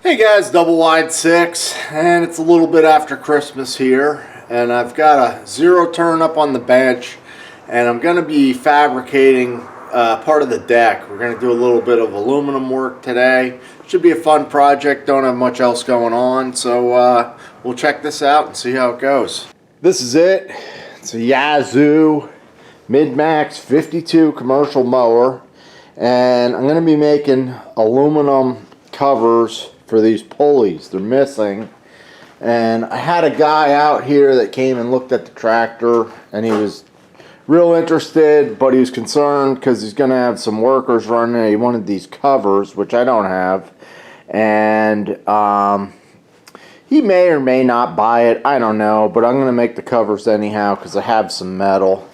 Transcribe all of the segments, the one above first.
Hey guys, Double Wide 6, and it's a little bit after Christmas here, and I've got a zero turn up on the bench, and I'm going to be fabricating part of the deck. We're going to do a little bit of aluminum work today. Should be a fun project, don't have much else going on, so we'll check this out and see how it goes. This is it. It's a Yazoo Mid-Max 52 commercial mower, and I'm going to be making aluminum covers for these pulleys. They're missing, and I had a guy out here that came and looked at the tractor, and he was real interested, but he was concerned because he's going to have some workers running it. He wanted these covers, which I don't have, and he may or may not buy it, I don't know, but I'm going to make the covers anyhow because I have some metal.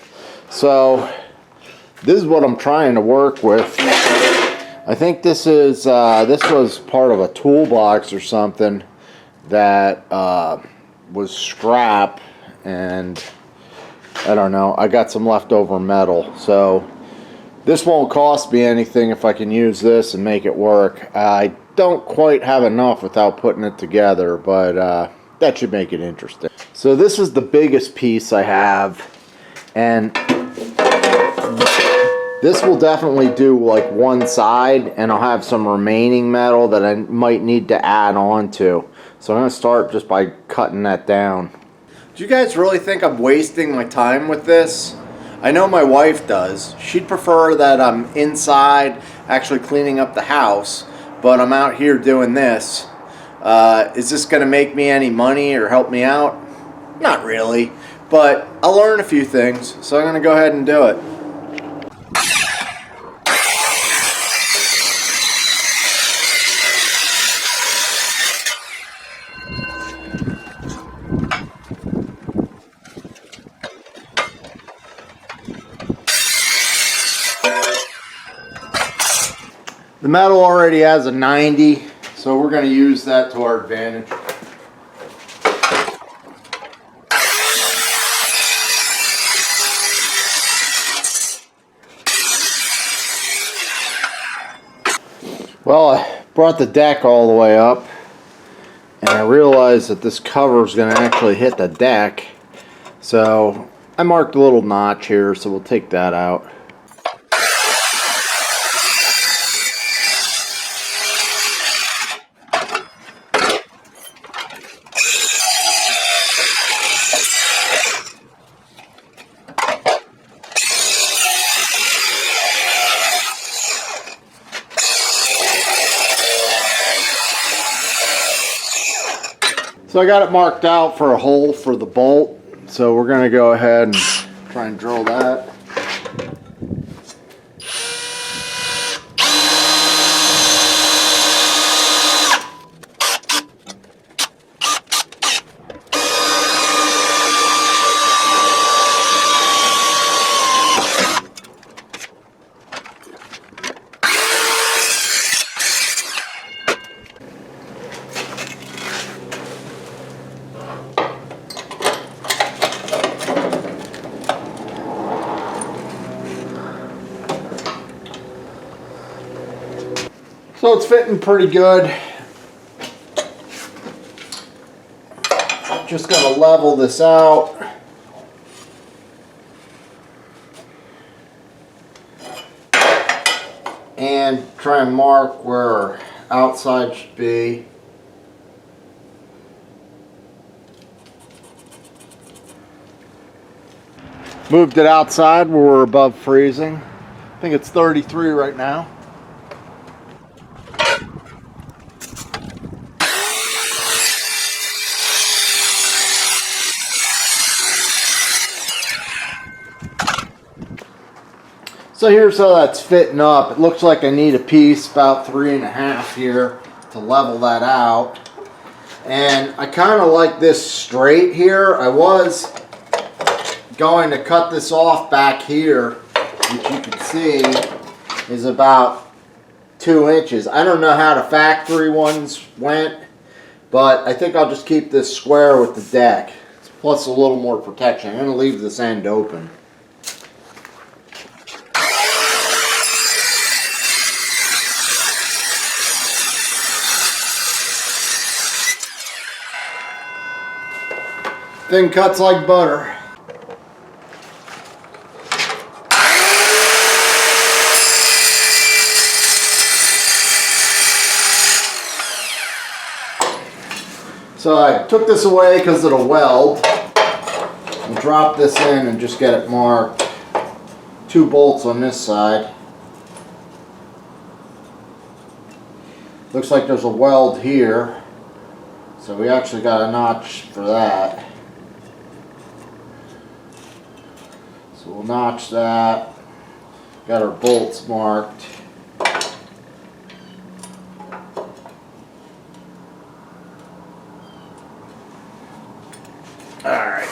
So this is what I'm trying to work with. I think this is this was part of a toolbox or something that was scrap, and I don't know, I got some leftover metal, so this won't cost me anything if I can use this and make it work. I don't quite have enough without putting it together, but that should make it interesting. So this is the biggest piece I have, and this will definitely do like one side, and I'll have some remaining metal that I might need to add on to. So I'm going to start just by cutting that down. Do you guys really think I'm wasting my time with this? I know my wife does. She'd prefer that I'm inside actually cleaning up the house, but I'm out here doing this. Is this going to make me any money or help me out? Not really, but I'll learn a few things, so I'm going to go ahead and do it. The metal already has a 90, so we're going to use that to our advantage. Well, I brought the deck all the way up, and I realized that this cover is going to actually hit the deck, so I marked a little notch here, so we'll take that out. So I got it marked out for a hole for the bolt, so we're going to go ahead and try and drill that. So it's fitting pretty good. Just going to level this out. And try and mark where our outside should be. Moved it outside where we're above freezing. I think it's 33 right now. So here's how that's fitting up. It looks like I need a piece about 3.5 here to level that out. And I kind of like this straight here. I was going to cut this off back here, which you can see is about 2 inches. I don't know how the factory ones went, but I think I'll just keep this square with the deck. Plus a little more protection. I'm going to leave this end open. Thin cuts like butter. So I took this away because of the weld. I'll drop this in and just get it marked. 2 bolts on this side. Looks like there's a weld here. So we actually got a notch for that. So we'll notch that. Got our bolts marked. Alright.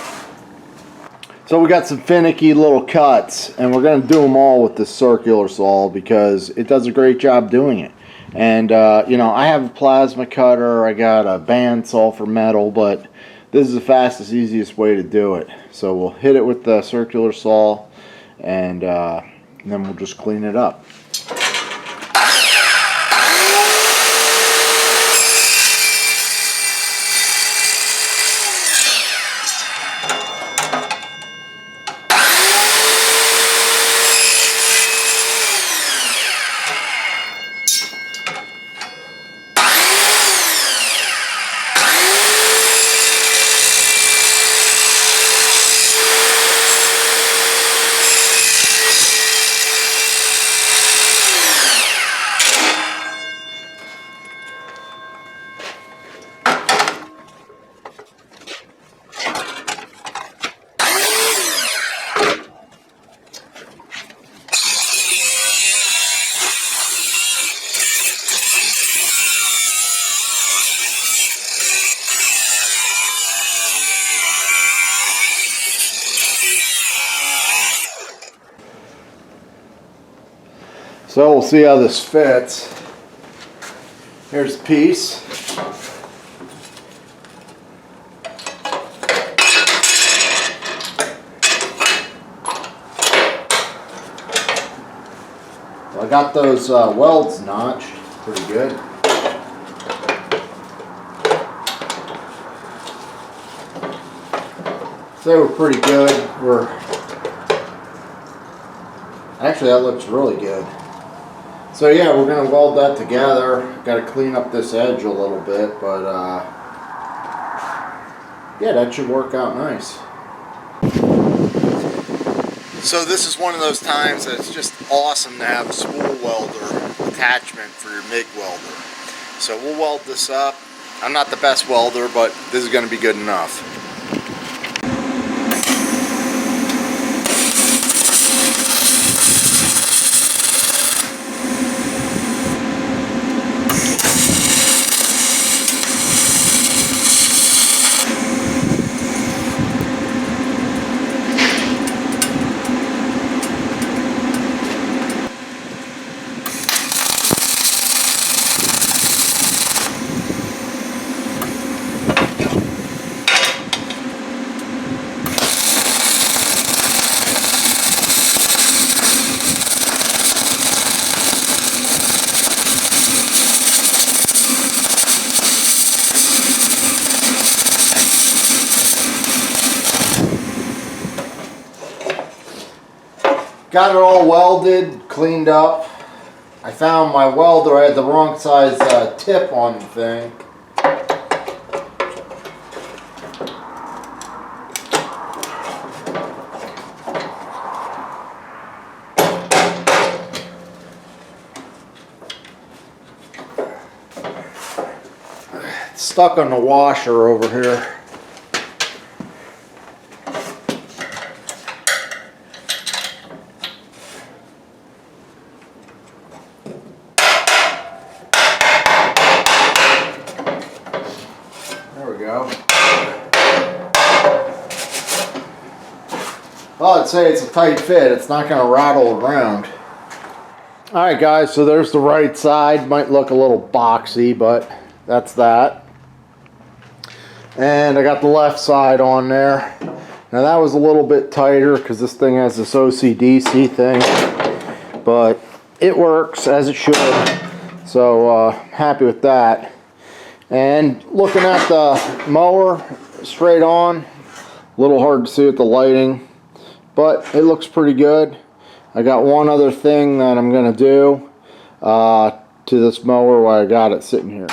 So we got some finicky little cuts, and we're going to do them all with this circular saw because it does a great job doing it. And you know, I have a plasma cutter, I got a bandsaw for metal, but this is the fastest, easiest way to do it. So we'll hit it with the circular saw, and then we'll just clean it up. So we'll see how this fits. Here's a piece. So I got those welds notched pretty good. So they were pretty good. Actually, that looks really good. So yeah, we're going to weld that together. Got to clean up this edge a little bit, but yeah, that should work out nice. So this is one of those times that it's just awesome to have a spool welder attachment for your MIG welder. So we'll weld this up. I'm not the best welder, but this is going to be good enough. Got it all welded, cleaned up. I found my welder, I had the wrong size tip on the thing. It's stuck on the washer over here. Well, I'd say it's a tight fit. It's not going to rattle around. Alright guys, so there's the right side. Might look a little boxy, but that's that. And I got the left side on there. Now that was a little bit tighter because this thing has this OCDC thing. But it works as it should. So happy with that. And looking at the mower straight on, A little hard to see with the lighting, but it looks pretty good. I got one other thing that I'm going to do to this mower while I got it sitting here.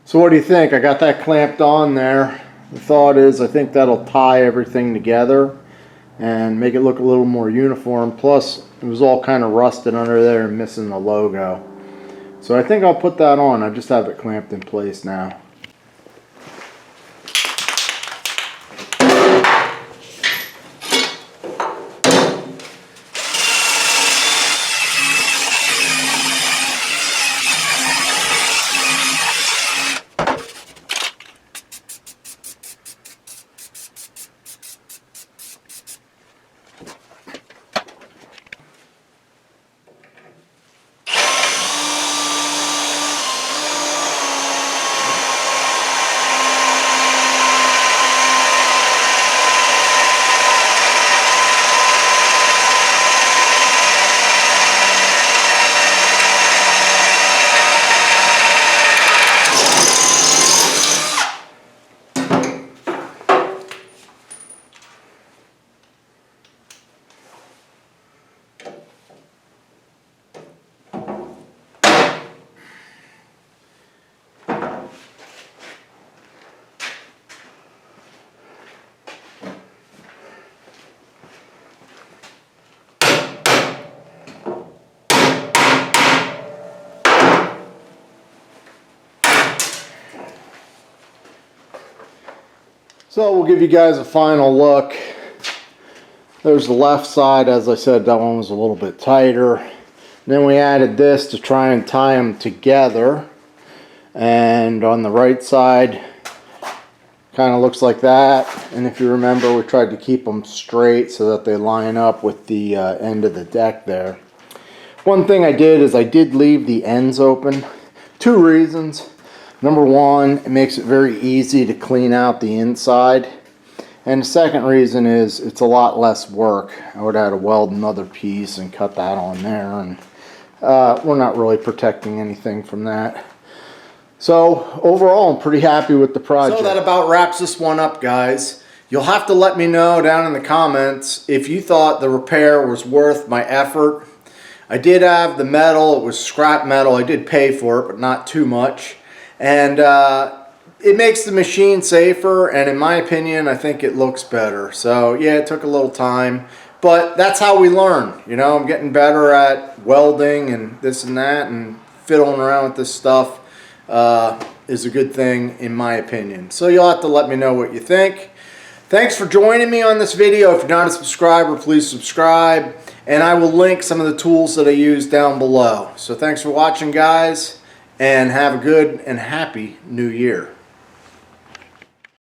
So what do you think? I got that clamped on there. The thought is I think that'll tie everything together and make it look a little more uniform. Plus it was all kind of rusted under there and missing the logo. So I think I'll put that on. I just have it clamped in place now. So we'll give you guys a final look. There's the left side. As I said, that one was a little bit tighter. And then we added this to try and tie them together. And on the right side, kind of looks like that. And if you remember, we tried to keep them straight so that they line up with the end of the deck there. One thing I did is I did leave the ends open. Two reasons. Number one, it makes it very easy to clean out the inside. And the second reason is it's a lot less work. I would have had to weld another piece and cut that on there. And we're not really protecting anything from that. So overall, I'm pretty happy with the project. So that about wraps this one up, guys. You'll have to let me know down in the comments if you thought the repair was worth my effort. I did have the metal. It was scrap metal. I did pay for it, but not too much. And it makes the machine safer, and in my opinion, I think it looks better. So yeah, it took a little time, but that's how we learn. You know, I'm getting better at welding and this and that, and fiddling around with this stuff is a good thing in my opinion. So you'll have to let me know what you think. Thanks for joining me on this video. If you're not a subscriber, please subscribe, and I will link some of the tools that I use down below. So thanks for watching, guys. And have a good and happy new year.